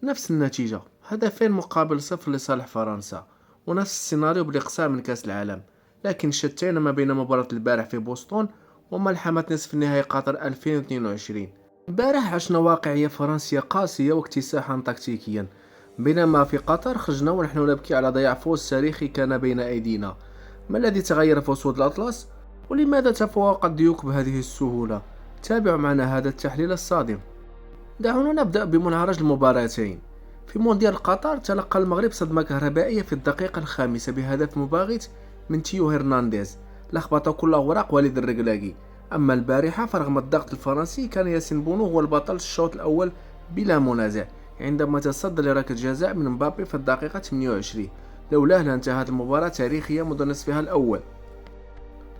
نفس النتيجة، هدفين مقابل صفر لصالح فرنسا، ونفس السيناريو بالإقصاء من كأس العالم. لكن شتينا ما بين مباراة البارح في بوسطن وملحمة نصف النهائي قطر 2022. البارح عشنا واقعية فرنسية قاسية واكتساحا تكتيكيا، بينما في قطر خرجنا ونحن نبكي على ضياع فوز تاريخي كان بين أيدينا. ما الذي تغير في أسود الأطلس؟ ولماذا تفوق الديوك بهذه السهولة؟ تابعوا معنا هذا التحليل الصادم. دعونا نبدأ بمنعرج المباراتين. في مونديال قطر تلقى المغرب صدمة كهربائية في الدقيقة الخامسة بهدف مباغت من تيو هرنانديز لخبط كل أوراق والد الركلاكي. أما البارحة فرغم الضغط الفرنسي كان ياسين بونو هو البطل الشوط الأول بلا منازع، عندما تصدى لركلة جزاء من مبابي في الدقيقة 28. لولاه لانتهت المباراة تاريخية منذ نصفها الأول.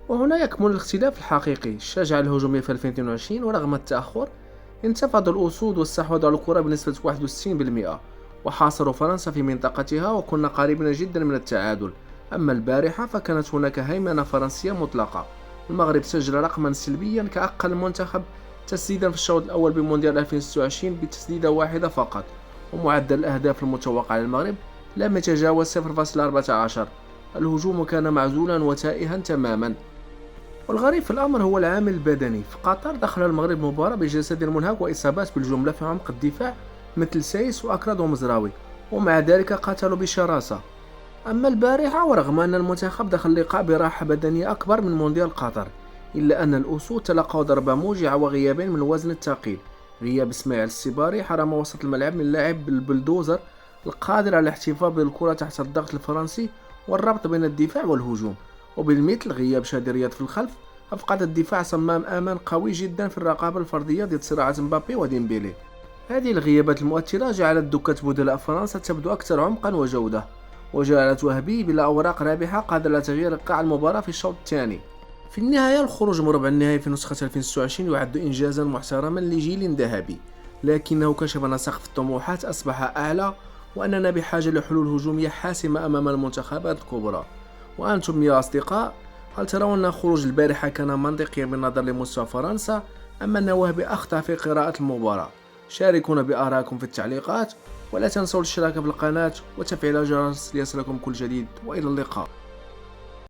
وهنا يكمن الاختلاف الحقيقي. الشجاعة الهجومية في 2022 ورغم التأخر انتفض الأسود واستحوذوا على الكرة بنسبة 61%، وحاصروا فرنسا في منطقتها وكنا قريبين جدا من التعادل. أما البارحة فكانت هناك هيمنة فرنسية مطلقة. المغرب سجل رقما سلبيا كأقل منتخب تسديدا في الشوط الأول بمونديال 2026 بتسديدة واحدة فقط، ومعدل الأهداف المتوقع للمغرب لم يتجاوز 0.14. الهجوم كان معزولا وتائها تماما. والغريب في الأمر هو العامل البدني. في قطر دخل المغرب مباراة بجسد منهك وإصابات بالجملة في عمق الدفاع مثل سايس وأكراد ومزراوي، ومع ذلك قاتلوا بشراسة. أما البارحة ورغم أن المنتخب دخل اللقاء براحة بدنية أكبر من مونديال قطر، إلا أن الأسود تلقوا ضربة موجعة وغيابين من الوزن الثقيل. غياب إسماعيل السباري حرم وسط الملعب من اللاعب البلدوزر القادر على الاحتفاظ بالكرة تحت الضغط الفرنسي والربط بين الدفاع والهجوم، وبالمثل غياب شادي رياض في الخلف أفقد الدفاع صمام أمان قوي جدا في الرقابة الفردية ضد صراعات مبابي وديمبيلي. هذه الغيابات المؤثرة جعلت دكة بدلاء فرنسا تبدو أكثر عمقا وجودة، وجعلت وهبي بلا أوراق رابحة قادر على تغيير قاع المباراة في الشوط الثاني. في النهاية الخروج من ربع النهائي في نسخة 2026 يعد إنجازا محترما لجيل ذهبي، لكنه كشف أن سقف الطموحات أصبح أعلى، وأننا بحاجة لحلول هجومية حاسمة أمام المنتخبات الكبرى. وأنتم يا أصدقاء، هل ترون أن خروج البارحة كان منطقيا بالنظر لمستوى فرنسا، أم أن وهبي أخطأ في قراءة المباراة؟ شاركونا بآرائكم في التعليقات، ولا تنسوا الاشتراك في القناة وتفعيل الجرس ليصلكم كل جديد، وإلى اللقاء.